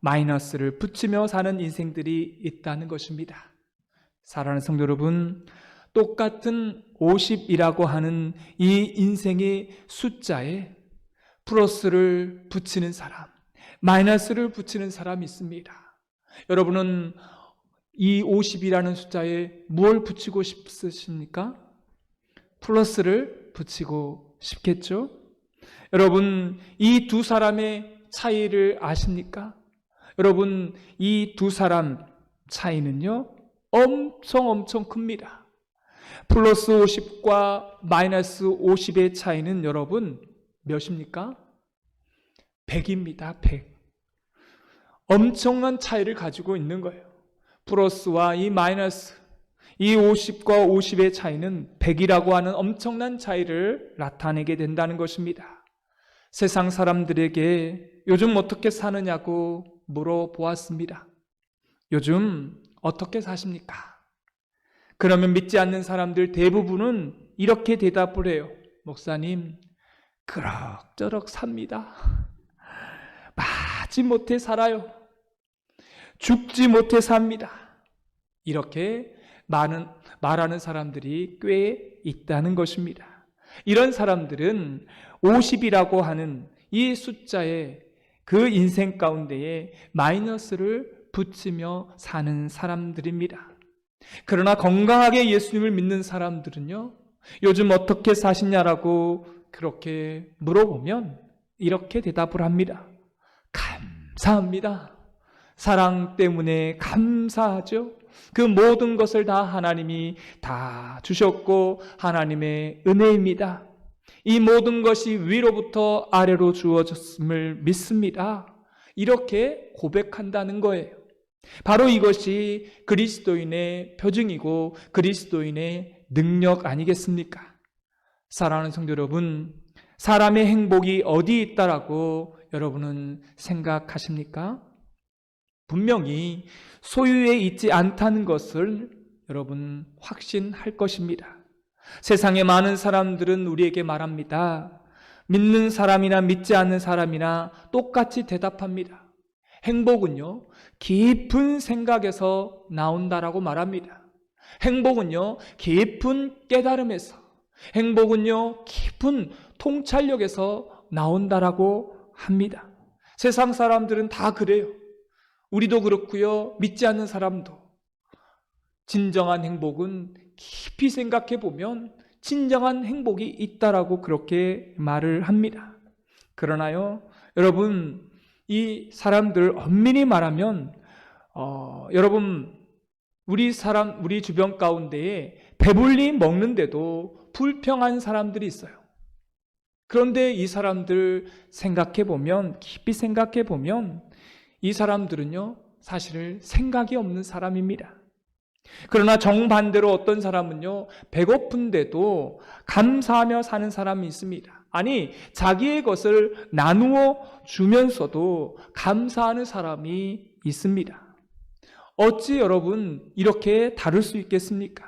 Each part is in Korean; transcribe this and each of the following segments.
마이너스를 붙이며 사는 인생들이 있다는 것입니다. 사랑하는 성도 여러분, 똑같은 50이라고 하는 이 인생의 숫자에 플러스를 붙이는 사람, 마이너스를 붙이는 사람이 있습니다. 여러분은 이 50이라는 숫자에 뭘 붙이고 싶으십니까? 플러스를 붙이고 싶겠죠? 여러분, 이 두 사람의 차이를 아십니까? 여러분, 이 두 사람 차이는요, 엄청 큽니다. 플러스 50과 마이너스 50의 차이는 여러분 몇입니까? 100입니다. 100. 엄청난 차이를 가지고 있는 거예요. 플러스와 이 마이너스, 이 50과 50의 차이는 100이라고 하는 엄청난 차이를 나타내게 된다는 것입니다. 세상 사람들에게 요즘 어떻게 사느냐고 물어보았습니다. 요즘 어떻게 사십니까? 그러면 믿지 않는 사람들 대부분은 이렇게 대답을 해요. 목사님, 그럭저럭 삽니다. 마지못해 살아요. 죽지 못해 삽니다. 이렇게 말하는 사람들이 꽤 있다는 것입니다. 이런 사람들은 50이라고 하는 이 숫자에 그 인생 가운데에 마이너스를 붙이며 사는 사람들입니다. 그러나 건강하게 예수님을 믿는 사람들은요, 요즘 어떻게 사시냐라고 그렇게 물어보면 이렇게 대답을 합니다. 감사합니다. 사랑 때문에 감사하죠. 그 모든 것을 다 하나님이 다 주셨고 하나님의 은혜입니다. 이 모든 것이 위로부터 아래로 주어졌음을 믿습니다. 이렇게 고백한다는 거예요. 바로 이것이 그리스도인의 표징이고 그리스도인의 능력 아니겠습니까? 사랑하는 성도 여러분, 사람의 행복이 어디 있다라고 여러분은 생각하십니까? 분명히 소유에 있지 않다는 것을 여러분 확신할 것입니다. 세상의 많은 사람들은 우리에게 말합니다. 믿는 사람이나 믿지 않는 사람이나 똑같이 대답합니다. 행복은요, 깊은 생각에서 나온다라고 말합니다. 행복은요, 깊은 깨달음에서, 행복은요, 깊은 통찰력에서 나온다라고 합니다. 세상 사람들은 다 그래요. 우리도 그렇고요, 믿지 않는 사람도. 진정한 행복은 깊이 생각해 보면 진정한 행복이 있다라고 그렇게 말을 합니다. 그러나요, 여러분, 이 사람들 엄밀히 말하면 여러분, 우리 주변 가운데에 배불리 먹는데도 불평한 사람들이 있어요. 그런데 이 사람들 생각해 보면, 깊이 생각해 보면 이 사람들은요, 사실 생각이 없는 사람입니다. 그러나 정반대로 어떤 사람은요, 배고픈데도 감사하며 사는 사람이 있습니다. 아니, 자기의 것을 나누어 주면서도 감사하는 사람이 있습니다. 어찌 여러분 이렇게 다를 수 있겠습니까?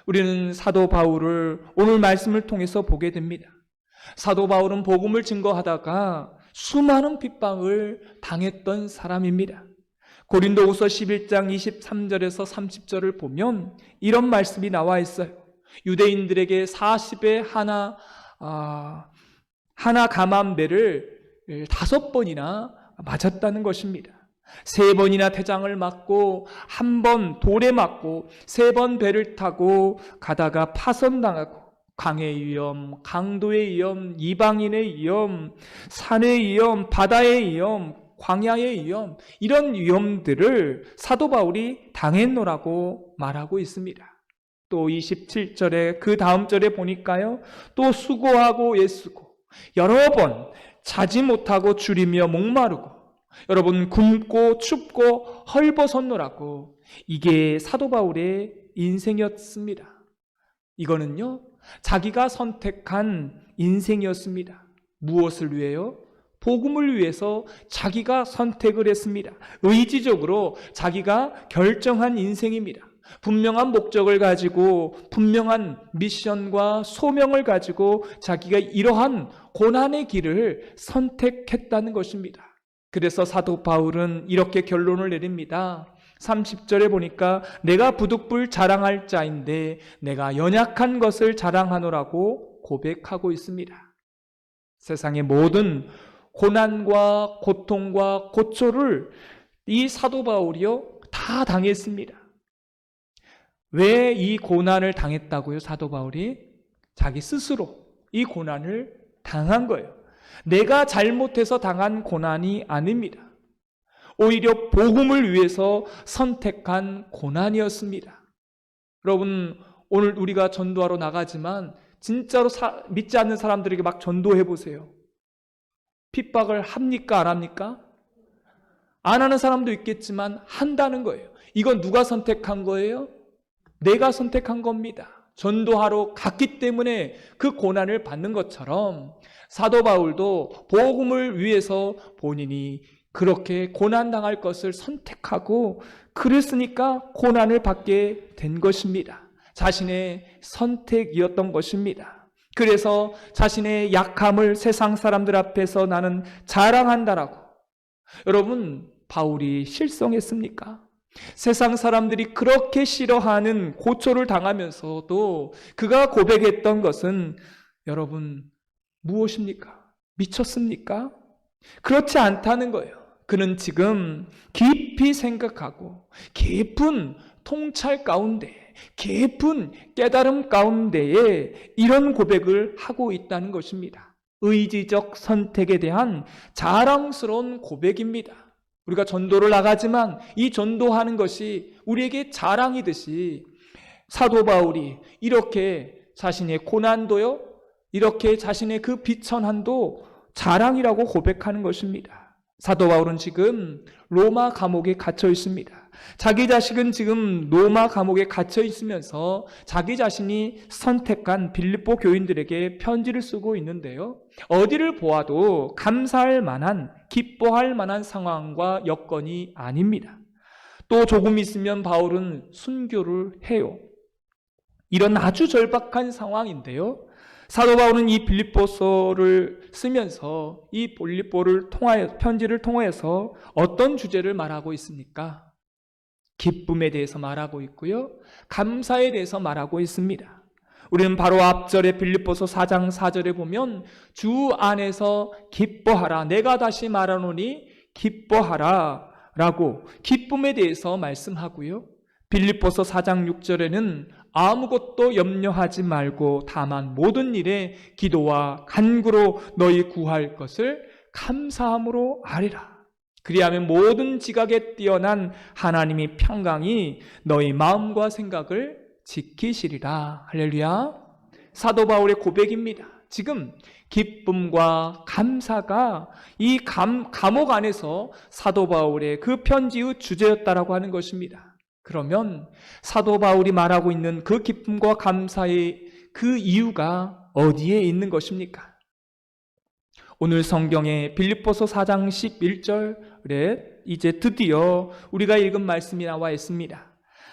우리는 사도 바울을 오늘 말씀을 통해서 보게 됩니다. 사도 바울은 복음을 증거하다가 수많은 핍박을 당했던 사람입니다. 고린도후서 11장 23절에서 30절을 보면 이런 말씀이 나와 있어요. 유대인들에게 40에 하나 감암배를 5번이나 맞았다는 것입니다. 3번이나 태장을 맞고 1번 돌에 맞고 3번 배를 타고 가다가 파선당하고 강의 위험, 강도의 위험, 이방인의 위험, 산의 위험, 바다의 위험, 광야의 위험, 이런 위험들을 사도 바울이 당했노라고 말하고 있습니다. 또 27절에 그 다음 절에 보니까요, 또 수고하고 애쓰고 여러 번 자지 못하고 줄이며 목마르고 여러분 굶고 춥고 헐벗었노라고, 이게 사도 바울의 인생이었습니다. 이거는요, 자기가 선택한 인생이었습니다. 무엇을 위해요? 복음을 위해서 자기가 선택을 했습니다. 의지적으로 자기가 결정한 인생입니다. 분명한 목적을 가지고 분명한 미션과 소명을 가지고 자기가 이러한 고난의 길을 선택했다는 것입니다. 그래서 사도 바울은 이렇게 결론을 내립니다. 30절에 보니까 내가 부득불 자랑할 자인데 내가 연약한 것을 자랑하노라고 고백하고 있습니다. 세상의 모든 고난과 고통과 고초를 이 사도 바울이요 다 당했습니다. 왜 이 고난을 당했다고요? 사도 바울이 자기 스스로 이 고난을 당한 거예요. 내가 잘못해서 당한 고난이 아닙니다. 오히려 복음을 위해서 선택한 고난이었습니다. 여러분, 오늘 우리가 전도하러 나가지만 진짜로 믿지 않는 사람들에게 막 전도해 보세요. 핍박을 합니까? 안 합니까? 안 하는 사람도 있겠지만 한다는 거예요. 이건 누가 선택한 거예요? 내가 선택한 겁니다. 전도하러 갔기 때문에 그 고난을 받는 것처럼 사도 바울도 복음을 위해서 본인이 그렇게 고난당할 것을 선택하고 그랬으니까 고난을 받게 된 것입니다. 자신의 선택이었던 것입니다. 그래서 자신의 약함을 세상 사람들 앞에서 나는 자랑한다라고. 여러분, 바울이 실성했습니까? 세상 사람들이 그렇게 싫어하는 고초를 당하면서도 그가 고백했던 것은 여러분 무엇입니까? 미쳤습니까? 그렇지 않다는 거예요. 그는 지금 깊이 생각하고 깊은 통찰 가운데, 깊은 깨달음 가운데에 이런 고백을 하고 있다는 것입니다. 의지적 선택에 대한 자랑스러운 고백입니다. 우리가 전도를 나가지만 이 전도하는 것이 우리에게 자랑이듯이 사도 바울이 이렇게 자신의 고난도요, 이렇게 자신의 그 비천함도 자랑이라고 고백하는 것입니다. 사도 바울은 지금 로마 감옥에 갇혀 있습니다. 자기 자식은 지금 로마 감옥에 갇혀 있으면서 자기 자신이 선택한 빌립보 교인들에게 편지를 쓰고 있는데요. 어디를 보아도 감사할 만한, 기뻐할 만한 상황과 여건이 아닙니다. 또 조금 있으면 바울은 순교를 해요. 이런 아주 절박한 상황인데요. 사도 바울은 이 빌립보서를 쓰면서 이 빌립보를 통하여 편지를 통해서 어떤 주제를 말하고 있습니까? 기쁨에 대해서 말하고 있고요. 감사에 대해서 말하고 있습니다. 우리는 바로 앞절에 빌립보서 4장 4절에 보면 주 안에서 기뻐하라. 내가 다시 말하노니 기뻐하라 라고 기쁨에 대해서 말씀하고요. 빌립보서 4장 6절에는 아무것도 염려하지 말고 다만 모든 일에 기도와 간구로 너희 구할 것을 감사함으로 아리라. 그리하면 모든 지각에 뛰어난 하나님이 평강이 너희 마음과 생각을 지키시리라. 할렐루야. 사도 바울의 고백입니다. 지금 기쁨과 감사가 이 감옥 안에서 사도 바울의 그 편지의 주제였다라고 하는 것입니다. 그러면 사도 바울이 말하고 있는 그 기쁨과 감사의 그 이유가 어디에 있는 것입니까? 오늘 성경에 빌립보서 4장 11절에 이제 드디어 우리가 읽은 말씀이 나와 있습니다.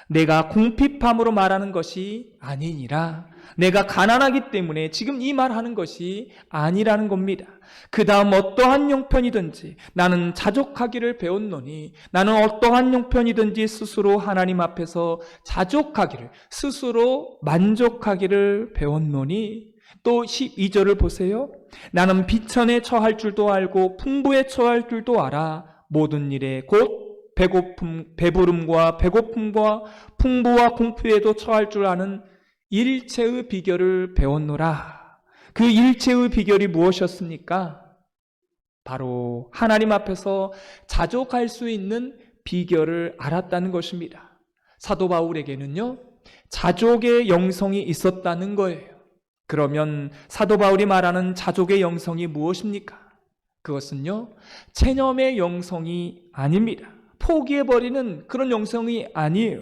내가 궁핍함으로 말하는 것이 아니니라. 내가 가난하기 때문에 지금 이 말하는 것이 아니라는 겁니다. 그 다음 어떠한 형편이든지 나는 자족하기를 배웠노니, 나는 어떠한 형편이든지 스스로 하나님 앞에서 자족하기를, 스스로 만족하기를 배웠노니. 또 12절을 보세요. 나는 비천에 처할 줄도 알고 풍부에 처할 줄도 알아. 모든 일에 곧 배부름과 배고픔과 풍부와 공포에도 처할 줄 아는 일체의 비결을 배웠노라. 그 일체의 비결이 무엇이었습니까? 바로 하나님 앞에서 자족할 수 있는 비결을 알았다는 것입니다. 사도 바울에게는요, 자족의 영성이 있었다는 거예요. 그러면 사도 바울이 말하는 자족의 영성이 무엇입니까? 그것은요, 체념의 영성이 아닙니다. 포기해버리는 그런 영성이 아니에요.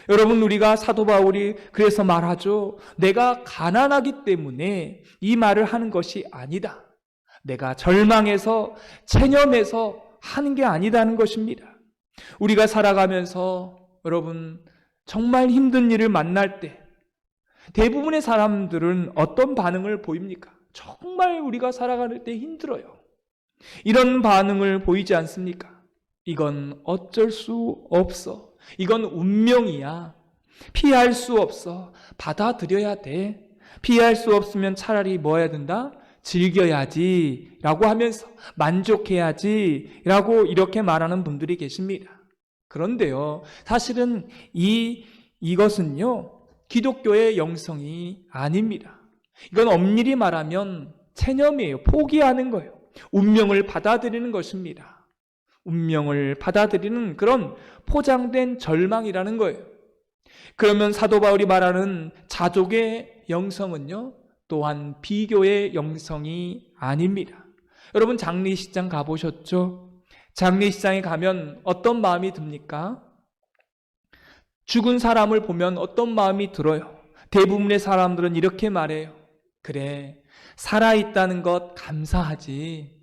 여러분, 우리가 사도 바울이 그래서 말하죠. 내가 가난하기 때문에 이 말을 하는 것이 아니다. 내가 절망해서 체념해서 하는 게 아니다는 것입니다. 우리가 살아가면서 여러분 정말 힘든 일을 만날 때 대부분의 사람들은 어떤 반응을 보입니까? 정말 우리가 살아갈 때 힘들어요. 이런 반응을 보이지 않습니까? 이건 어쩔 수 없어. 이건 운명이야. 피할 수 없어. 받아들여야 돼. 피할 수 없으면 차라리 뭐 해야 된다? 즐겨야지 라고 하면서 만족해야지 라고 이렇게 말하는 분들이 계십니다. 그런데요, 사실은 이것은요, 기독교의 영성이 아닙니다. 이건 엄밀히 말하면 체념이에요. 포기하는 거예요. 운명을 받아들이는 것입니다. 운명을 받아들이는 그런 포장된 절망이라는 거예요. 그러면 사도 바울이 말하는 자족의 영성은요, 또한 비교의 영성이 아닙니다. 여러분 장례식장 가보셨죠? 장례식장에 가면 어떤 마음이 듭니까? 죽은 사람을 보면 어떤 마음이 들어요? 대부분의 사람들은 이렇게 말해요. 그래, 살아있다는 것 감사하지.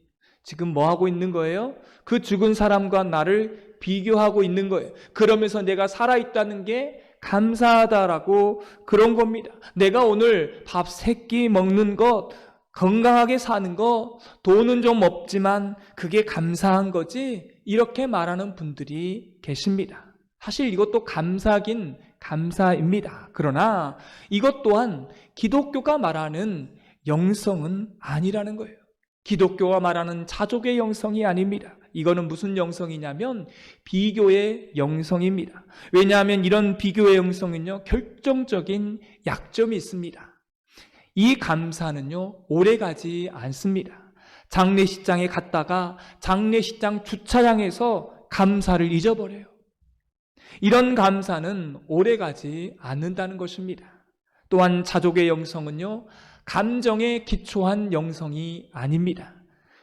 지금 뭐 하고 있는 거예요? 그 죽은 사람과 나를 비교하고 있는 거예요. 그러면서 내가 살아있다는 게 감사하다라고 그런 겁니다. 내가 오늘 밥 3끼 먹는 것, 건강하게 사는 것, 돈은 좀 없지만 그게 감사한 거지, 이렇게 말하는 분들이 계십니다. 사실 이것도 감사긴 감사입니다. 그러나 이것 또한 기독교가 말하는 영성은 아니라는 거예요. 기독교가 말하는 자족의 영성이 아닙니다. 이거는 무슨 영성이냐면 비교의 영성입니다. 왜냐하면 이런 비교의 영성은요, 결정적인 약점이 있습니다. 이 감사는요, 오래가지 않습니다. 장례식장에 갔다가 장례식장 주차장에서 감사를 잊어버려요. 이런 감사는 오래가지 않는다는 것입니다. 또한 자족의 영성은요, 감정에 기초한 영성이 아닙니다.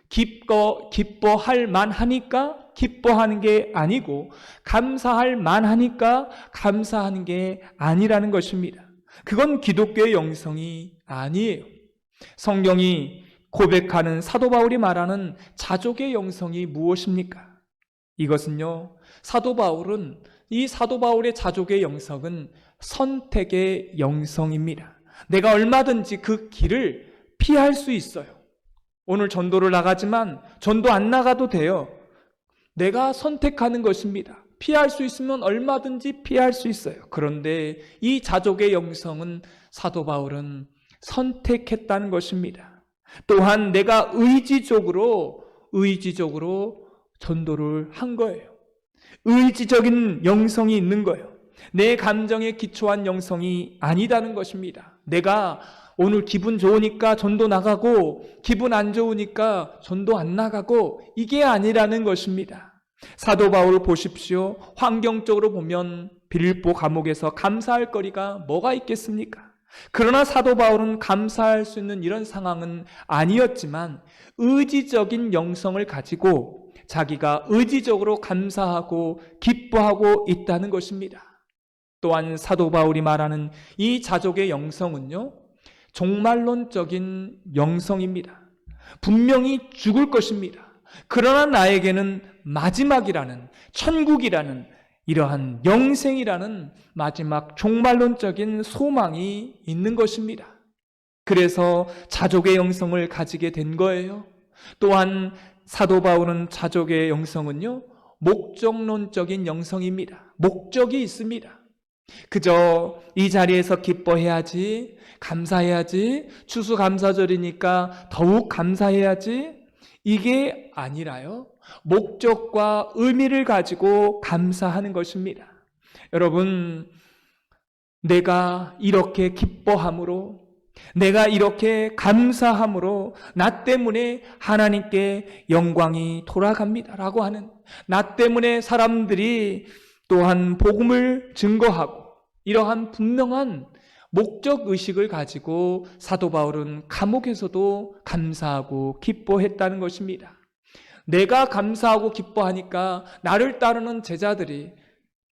기뻐할 만하니까 기뻐하는 게 아니고, 감사할 만하니까 감사하는 게 아니라는 것입니다. 그건 기독교의 영성이 아니에요. 성경이 고백하는 사도 바울이 말하는 자족의 영성이 무엇입니까? 이것은요, 이 사도 바울의 자족의 영성은 선택의 영성입니다. 내가 얼마든지 그 길을 피할 수 있어요. 오늘 전도를 나가지만 전도 안 나가도 돼요. 내가 선택하는 것입니다. 피할 수 있으면 얼마든지 피할 수 있어요. 그런데 이 자족의 영성은 사도 바울은 선택했다는 것입니다. 또한 내가 의지적으로 전도를 한 거예요. 의지적인 영성이 있는 거예요. 내 감정에 기초한 영성이 아니다는 것입니다. 내가 오늘 기분 좋으니까 전도 나가고 기분 안 좋으니까 전도 안 나가고, 이게 아니라는 것입니다. 사도 바울 보십시오. 환경적으로 보면 빌립보 감옥에서 감사할 거리가 뭐가 있겠습니까? 그러나 사도 바울은 감사할 수 있는 이런 상황은 아니었지만 의지적인 영성을 가지고 자기가 의지적으로 감사하고 기뻐하고 있다는 것입니다. 또한 사도 바울이 말하는 이 자족의 영성은요, 종말론적인 영성입니다. 분명히 죽을 것입니다. 그러나 나에게는 마지막이라는, 천국이라는, 이러한 영생이라는 마지막 종말론적인 소망이 있는 것입니다. 그래서 자족의 영성을 가지게 된 거예요. 또한 사도 바울은 자족의 영성은요, 목적론적인 영성입니다. 목적이 있습니다. 그저 이 자리에서 기뻐해야지, 감사해야지, 추수감사절이니까 더욱 감사해야지, 이게 아니라요, 목적과 의미를 가지고 감사하는 것입니다. 여러분, 내가 이렇게 기뻐함으로, 내가 이렇게 감사함으로 나 때문에 하나님께 영광이 돌아갑니다라고 하는, 나 때문에 사람들이 또한 복음을 증거하고, 이러한 분명한 목적의식을 가지고 사도 바울은 감옥에서도 감사하고 기뻐했다는 것입니다. 내가 감사하고 기뻐하니까 나를 따르는 제자들이,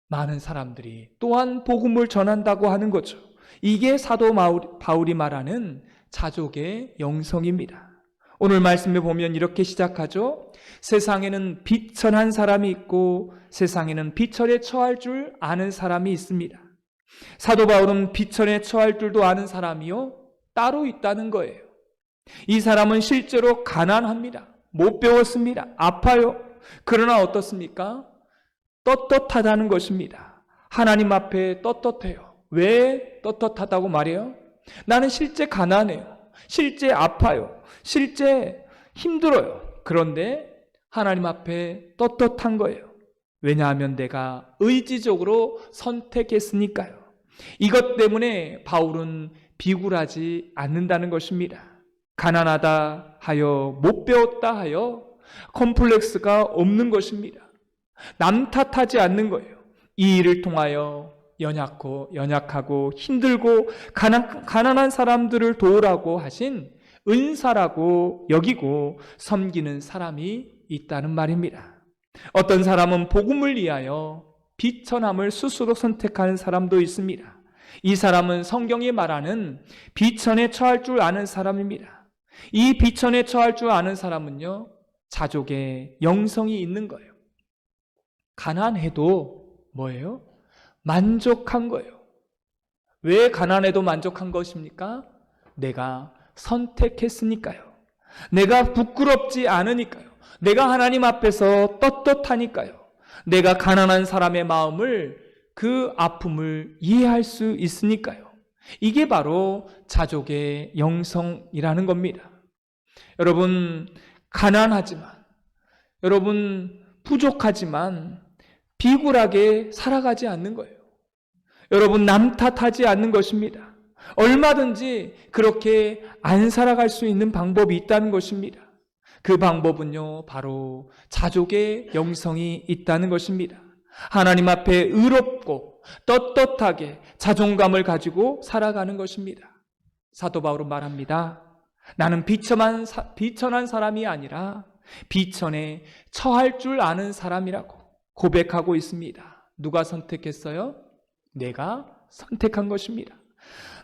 많은 사람들이 또한 복음을 전한다고 하는 거죠. 이게 사도 바울이 말하는 자족의 영성입니다. 오늘 말씀에 보면 이렇게 시작하죠. 세상에는 비천한 사람이 있고 세상에는 비천에 처할 줄 아는 사람이 있습니다. 사도 바울은 비천에 처할 줄도 아는 사람이요, 따로 있다는 거예요. 이 사람은 실제로 가난합니다. 못 배웠습니다. 아파요. 그러나 어떻습니까? 떳떳하다는 것입니다. 하나님 앞에 떳떳해요. 왜 떳떳하다고 말해요? 나는 실제 가난해요. 실제 아파요. 실제 힘들어요. 그런데 하나님 앞에 떳떳한 거예요. 왜냐하면 내가 의지적으로 선택했으니까요. 이것 때문에 바울은 비굴하지 않는다는 것입니다. 가난하다 하여 못 배웠다 하여 컴플렉스가 없는 것입니다. 남 탓하지 않는 거예요. 이 일을 통하여 연약하고 힘들고 가난한 사람들을 도우라고 하신 은사라고 여기고 섬기는 사람이 있다는 말입니다. 어떤 사람은 복음을 위하여 비천함을 스스로 선택하는 사람도 있습니다. 이 사람은 성경이 말하는 비천에 처할 줄 아는 사람입니다. 이 비천에 처할 줄 아는 사람은요, 자족의 영성이 있는 거예요. 가난해도 뭐예요? 만족한 거예요. 왜 가난해도 만족한 것입니까? 내가 선택했으니까요. 내가 부끄럽지 않으니까요. 내가 하나님 앞에서 떳떳하니까요. 내가 가난한 사람의 마음을, 그 아픔을 이해할 수 있으니까요. 이게 바로 자족의 영성이라는 겁니다. 여러분, 가난하지만, 여러분, 부족하지만 비굴하게 살아가지 않는 거예요. 여러분, 남 탓하지 않는 것입니다. 얼마든지 그렇게 안 살아갈 수 있는 방법이 있다는 것입니다. 그 방법은요, 바로 자족의 영성이 있다는 것입니다. 하나님 앞에 의롭고 떳떳하게 자존감을 가지고 살아가는 것입니다. 사도 바울은 말합니다. 나는 비천한 사람이 아니라 비천에 처할 줄 아는 사람이라고 고백하고 있습니다. 누가 선택했어요? 내가 선택한 것입니다.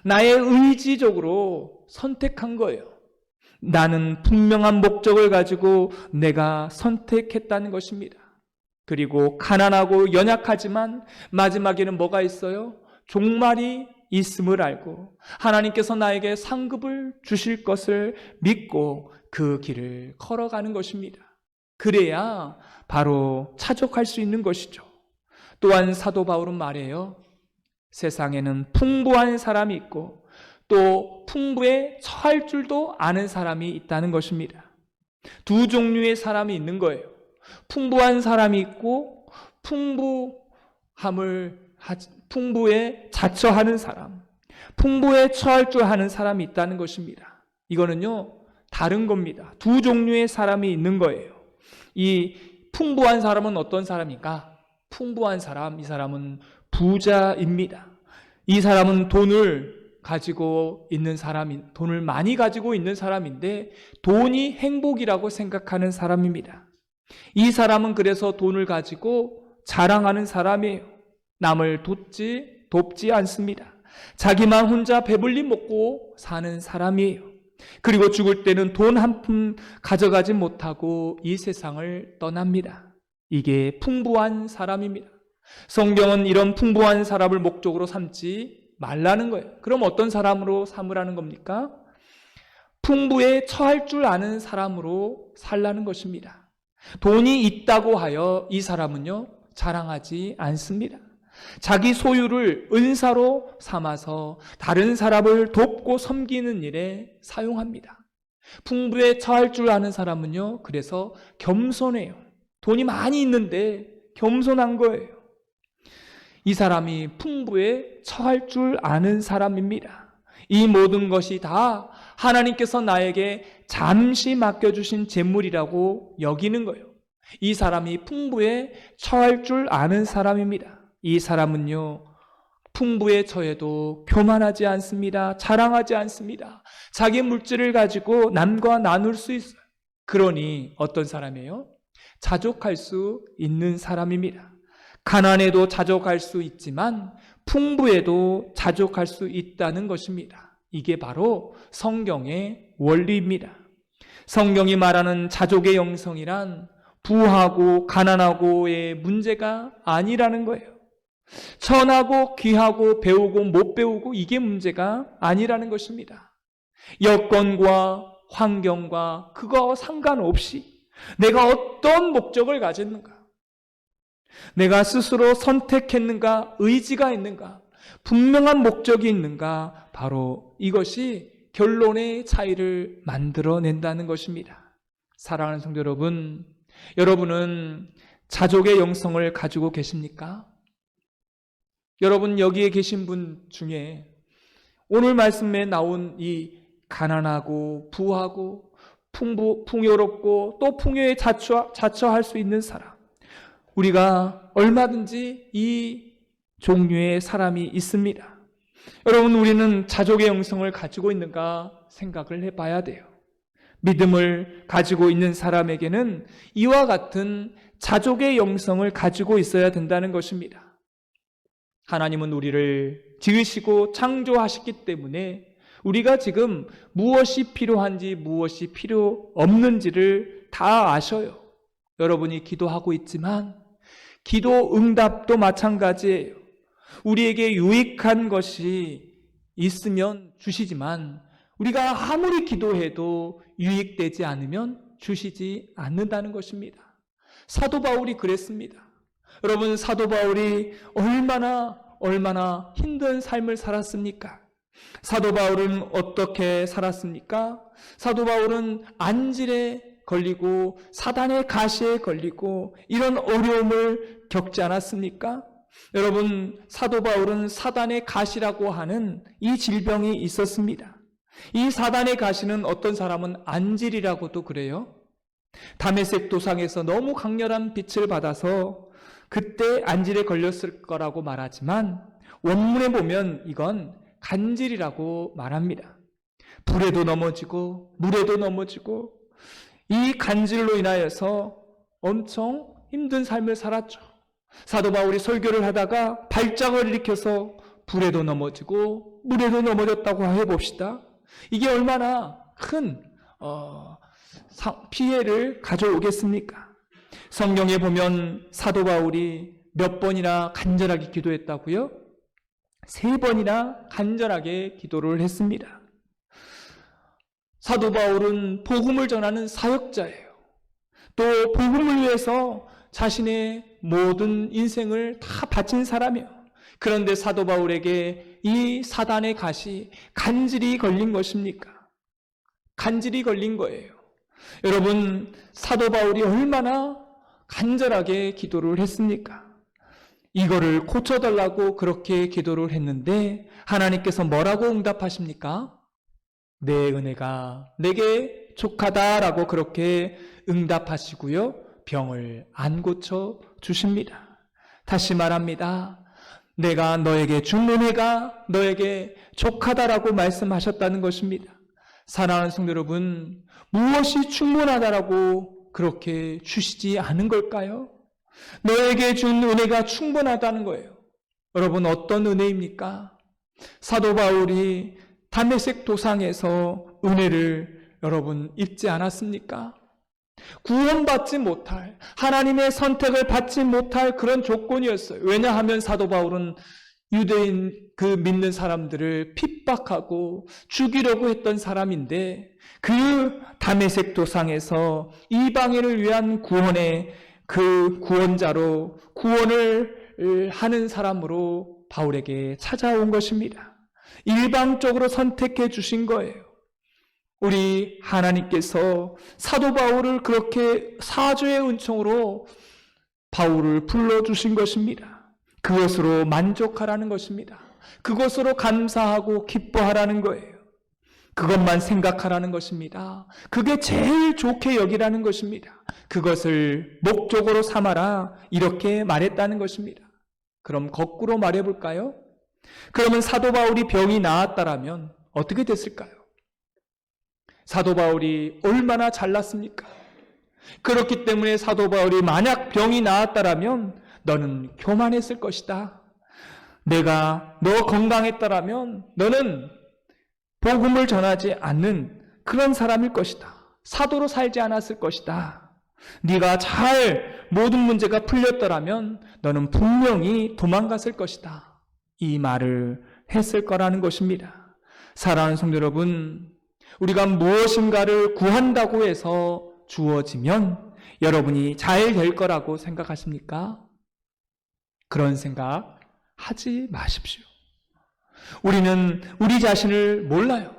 나의 의지적으로 선택한 거예요. 나는 분명한 목적을 가지고 내가 선택했다는 것입니다. 그리고 가난하고 연약하지만 마지막에는 뭐가 있어요? 종말이 있음을 알고 하나님께서 나에게 상급을 주실 것을 믿고 그 길을 걸어가는 것입니다. 그래야 바로 차족할 수 있는 것이죠. 또한 사도 바울은 말해요. 세상에는 풍부한 사람이 있고 또 풍부에 처할 줄도 아는 사람이 있다는 것입니다. 두 종류의 사람이 있는 거예요. 풍부한 사람이 있고 풍부에 자처하는 사람, 풍부에 처할 줄 아는 사람이 있다는 것입니다. 이거는요, 다른 겁니다. 두 종류의 사람이 있는 거예요. 이 풍부한 사람은 어떤 사람입니까? 풍부한 사람, 이 사람은 부자입니다. 이 사람은 돈을 많이 가지고 있는 사람인데 돈이 행복이라고 생각하는 사람입니다. 이 사람은 그래서 돈을 가지고 자랑하는 사람이에요. 남을 돕지 않습니다. 자기만 혼자 배불리 먹고 사는 사람이에요. 그리고 죽을 때는 돈 한 푼 가져가지 못하고 이 세상을 떠납니다. 이게 풍부한 사람입니다. 성경은 이런 풍부한 사람을 목적으로 삼지 말라는 거예요. 그럼 어떤 사람으로 삼으라는 겁니까? 풍부에 처할 줄 아는 사람으로 살라는 것입니다. 돈이 있다고 하여 이 사람은요, 자랑하지 않습니다. 자기 소유를 은사로 삼아서 다른 사람을 돕고 섬기는 일에 사용합니다. 풍부에 처할 줄 아는 사람은요, 그래서 겸손해요. 돈이 많이 있는데 겸손한 거예요. 이 사람이 풍부에 처할 줄 아는 사람입니다. 이 모든 것이 다 하나님께서 나에게 잠시 맡겨주신 재물이라고 여기는 거예요. 이 사람이 풍부에 처할 줄 아는 사람입니다. 이 사람은요, 풍부에 처해도 교만하지 않습니다. 자랑하지 않습니다. 자기 물질을 가지고 남과 나눌 수 있어요. 그러니 어떤 사람이에요? 자족할 수 있는 사람입니다. 가난에도 자족할 수 있지만 풍부에도 자족할 수 있다는 것입니다. 이게 바로 성경의 원리입니다. 성경이 말하는 자족의 영성이란 부하고 가난하고의 문제가 아니라는 거예요. 천하고 귀하고 배우고 못 배우고 이게 문제가 아니라는 것입니다. 여건과 환경과 그거와 상관없이 내가 어떤 목적을 가졌는가? 내가 스스로 선택했는가? 의지가 있는가? 분명한 목적이 있는가? 바로 이것이 결론의 차이를 만들어낸다는 것입니다. 사랑하는 성도 여러분, 여러분은 자족의 영성을 가지고 계십니까? 여러분 여기에 계신 분 중에 오늘 말씀에 나온 이 가난하고 부하고 풍요롭고 또 풍요에 자처할 수 있는 사람, 우리가 얼마든지 이 종류의 사람이 있습니다. 여러분, 우리는 자족의 영성을 가지고 있는가 생각을 해봐야 돼요. 믿음을 가지고 있는 사람에게는 이와 같은 자족의 영성을 가지고 있어야 된다는 것입니다. 하나님은 우리를 지으시고 창조하셨기 때문에 우리가 지금 무엇이 필요한지 무엇이 필요 없는지를 다 아셔요. 여러분이 기도하고 있지만 기도 응답도 마찬가지예요. 우리에게 유익한 것이 있으면 주시지만 우리가 아무리 기도해도 유익되지 않으면 주시지 않는다는 것입니다. 사도 바울이 그랬습니다. 여러분, 사도 바울이 얼마나 힘든 삶을 살았습니까? 사도 바울은 어떻게 살았습니까? 사도 바울은 안질에 걸리고 사단의 가시에 걸리고 이런 어려움을 겪지 않았습니까? 여러분, 사도 바울은 사단의 가시라고 하는 이 질병이 있었습니다. 이 사단의 가시는 어떤 사람은 안질이라고도 그래요. 다메섹 도상에서 너무 강렬한 빛을 받아서 그때 안질에 걸렸을 거라고 말하지만 원문에 보면 이건 간질이라고 말합니다. 불에도 넘어지고 물에도 넘어지고 이 간질로 인하여서 엄청 힘든 삶을 살았죠. 사도 바울이 설교를 하다가 발작을 일으켜서 불에도 넘어지고 물에도 넘어졌다고 해봅시다. 이게 얼마나 큰 피해를 가져오겠습니까? 성경에 보면 사도 바울이 몇 번이나 간절하게 기도했다고요? 3번이나 간절하게 기도를 했습니다. 사도 바울은 복음을 전하는 사역자예요. 또 복음을 위해서 자신의 모든 인생을 다 바친 사람이에요. 그런데 사도 바울에게 이 사단의 가시, 간질이 걸린 것입니까? 간질이 걸린 거예요. 여러분, 사도 바울이 얼마나 간절하게 기도를 했습니까? 이거를 고쳐달라고 그렇게 기도를 했는데 하나님께서 뭐라고 응답하십니까? 내 은혜가 내게 족하다라고 그렇게 응답하시고요, 병을 안 고쳐 주십니다. 다시 말합니다. 내가 너에게 준 은혜가 너에게 족하다라고 말씀하셨다는 것입니다. 사랑하는 성도 여러분, 무엇이 충분하다라고 그렇게 주시지 않은 걸까요? 너에게 준 은혜가 충분하다는 거예요. 여러분, 어떤 은혜입니까? 사도 바울이 다메섹 도상에서 은혜를 여러분 입지 않았습니까? 구원받지 못할, 하나님의 선택을 받지 못할 그런 조건이었어요. 왜냐하면 사도 바울은 유대인 그 믿는 사람들을 핍박하고 죽이려고 했던 사람인데 그 다메섹 도상에서 이방인을 위한 구원의 그 구원자로 구원을 하는 사람으로 바울에게 찾아온 것입니다. 일방적으로 선택해 주신 거예요. 우리 하나님께서 사도 바울을 그렇게 사죄의 은총으로 바울을 불러주신 것입니다. 그것으로 만족하라는 것입니다. 그것으로 감사하고 기뻐하라는 거예요. 그것만 생각하라는 것입니다. 그게 제일 좋게 여기라는 것입니다. 그것을 목적으로 삼아라, 이렇게 말했다는 것입니다. 그럼 거꾸로 말해볼까요? 그러면 사도 바울이 병이 나았다라면 어떻게 됐을까요? 사도 바울이 얼마나 잘났습니까? 그렇기 때문에 사도 바울이 만약 병이 나았다라면 너는 교만했을 것이다. 내가 너 건강했다라면 너는 복음을 전하지 않는 그런 사람일 것이다. 사도로 살지 않았을 것이다. 네가 잘 모든 문제가 풀렸더라면 너는 분명히 도망갔을 것이다. 이 말을 했을 거라는 것입니다. 사랑하는 성도 여러분, 우리가 무엇인가를 구한다고 해서 주어지면 여러분이 잘 될 거라고 생각하십니까? 그런 생각 하지 마십시오. 우리는 우리 자신을 몰라요.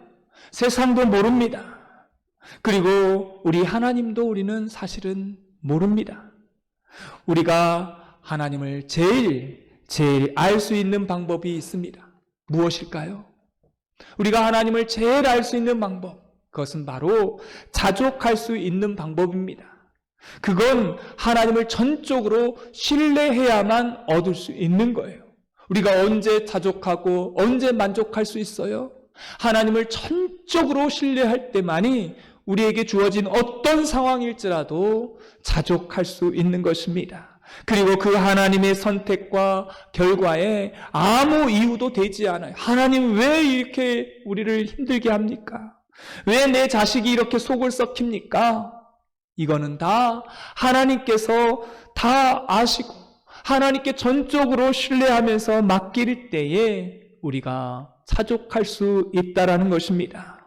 세상도 모릅니다. 그리고 우리 하나님도 우리는 사실은 모릅니다. 우리가 하나님을 제일 알 수 있는 방법이 있습니다. 무엇일까요? 우리가 하나님을 제일 알 수 있는 방법, 그것은 바로 자족할 수 있는 방법입니다. 그건 하나님을 전적으로 신뢰해야만 얻을 수 있는 거예요. 우리가 언제 자족하고 언제 만족할 수 있어요? 하나님을 전적으로 신뢰할 때만이 우리에게 주어진 어떤 상황일지라도 자족할 수 있는 것입니다. 그리고 그 하나님의 선택과 결과에 아무 이유도 되지 않아요. 하나님 왜 이렇게 우리를 힘들게 합니까? 왜 내 자식이 이렇게 속을 썩힙니까? 이거는 다 하나님께서 다 아시고 하나님께 전적으로 신뢰하면서 맡길 때에 우리가 자족할 수 있다라는 것입니다.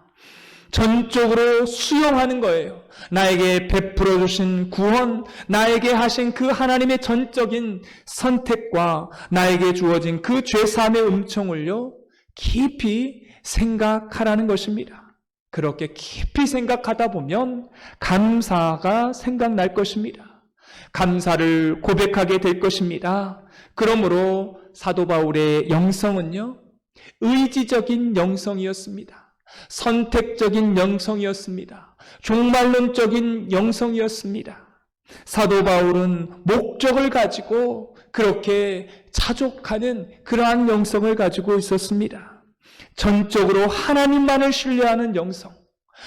전적으로 수용하는 거예요. 나에게 베풀어 주신 구원, 나에게 하신 그 하나님의 전적인 선택과 나에게 주어진 그 죄사함의 은총을요, 깊이 생각하라는 것입니다. 그렇게 깊이 생각하다 보면 감사가 생각날 것입니다. 감사를 고백하게 될 것입니다. 그러므로 사도 바울의 영성은요, 의지적인 영성이었습니다. 선택적인 영성이었습니다. 종말론적인 영성이었습니다. 사도 바울은 목적을 가지고 그렇게 자족하는 그러한 영성을 가지고 있었습니다. 전적으로 하나님만을 신뢰하는 영성,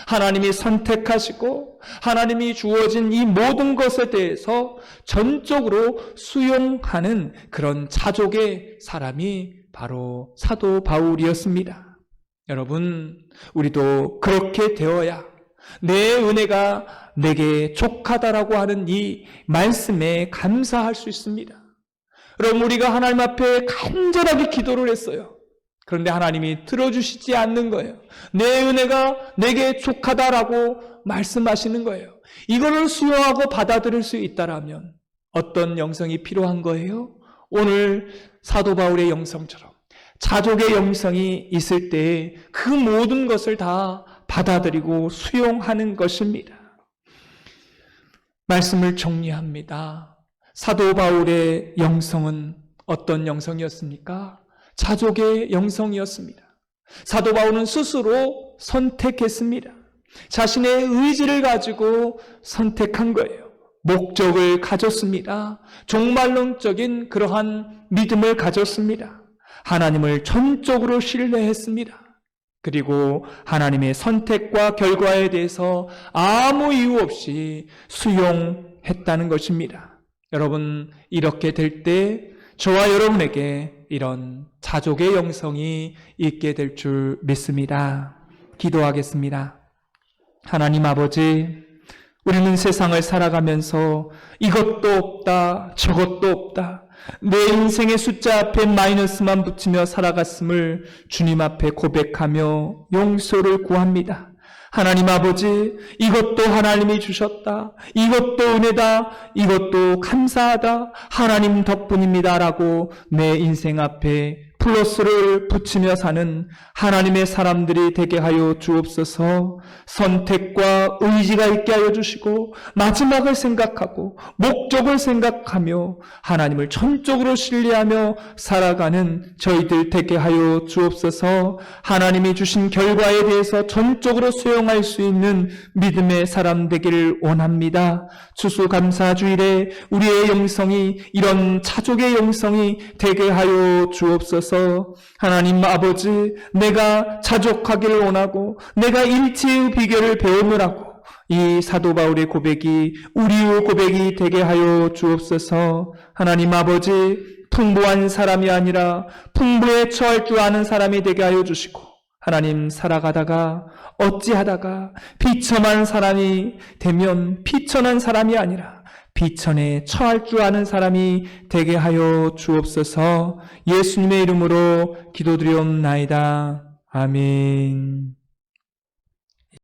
하나님이 선택하시고 하나님이 주어진 이 모든 것에 대해서 전적으로 수용하는 그런 자족의 사람이 바로 사도 바울이었습니다. 여러분, 우리도 그렇게 되어야 내 은혜가 내게 족하다라고 하는 이 말씀에 감사할 수 있습니다. 여러분, 우리가 하나님 앞에 간절하게 기도를 했어요. 그런데 하나님이 들어주시지 않는 거예요. 내 은혜가 내게 족하다라고 말씀하시는 거예요. 이거를 수용하고 받아들일 수 있다라면 어떤 영성이 필요한 거예요? 오늘 사도 바울의 영성처럼 자족의 영성이 있을 때 그 모든 것을 다 받아들이고 수용하는 것입니다. 말씀을 정리합니다. 사도 바울의 영성은 어떤 영성이었습니까? 자족의 영성이었습니다. 사도 바울은 스스로 선택했습니다. 자신의 의지를 가지고 선택한 거예요. 목적을 가졌습니다. 종말론적인 그러한 믿음을 가졌습니다. 하나님을 전적으로 신뢰했습니다. 그리고 하나님의 선택과 결과에 대해서 아무 이유 없이 수용했다는 것입니다. 여러분, 이렇게 될 때 저와 여러분에게 이런 자족의 영성이 있게 될 줄 믿습니다. 기도하겠습니다. 하나님 아버지, 우리는 세상을 살아가면서 이것도 없다, 저것도 없다, 내 인생의 숫자 앞에 마이너스만 붙이며 살아갔음을 주님 앞에 고백하며 용서를 구합니다. 하나님 아버지, 이것도 하나님이 주셨다, 이것도 은혜다, 이것도 감사하다, 하나님 덕분입니다라고 내 인생 앞에 플러스를 붙이며 사는 하나님의 사람들이 되게 하여 주옵소서. 선택과 의지가 있게 하여 주시고 마지막을 생각하고 목적을 생각하며 하나님을 전적으로 신뢰하며 살아가는 저희들 되게 하여 주옵소서. 하나님이 주신 결과에 대해서 전적으로 수용할 수 있는 믿음의 사람 되기를 원합니다. 추수감사주일에 우리의 영성이 이런 자족의 영성이 되게 하여 주옵소서. 하나님 아버지, 내가 자족하기를 원하고 내가 일치의 비결을 배우느라고 이 사도 바울의 고백이 우리의 고백이 되게 하여 주옵소서. 하나님 아버지, 풍부한 사람이 아니라 풍부에 처할 줄 아는 사람이 되게 하여 주시고, 하나님 살아가다가 어찌하다가 비천한 사람이 되면 비천한 사람이 아니라 비천에 처할 줄 아는 사람이 되게 하여 주옵소서. 예수님의 이름으로 기도드리옵나이다. 아멘.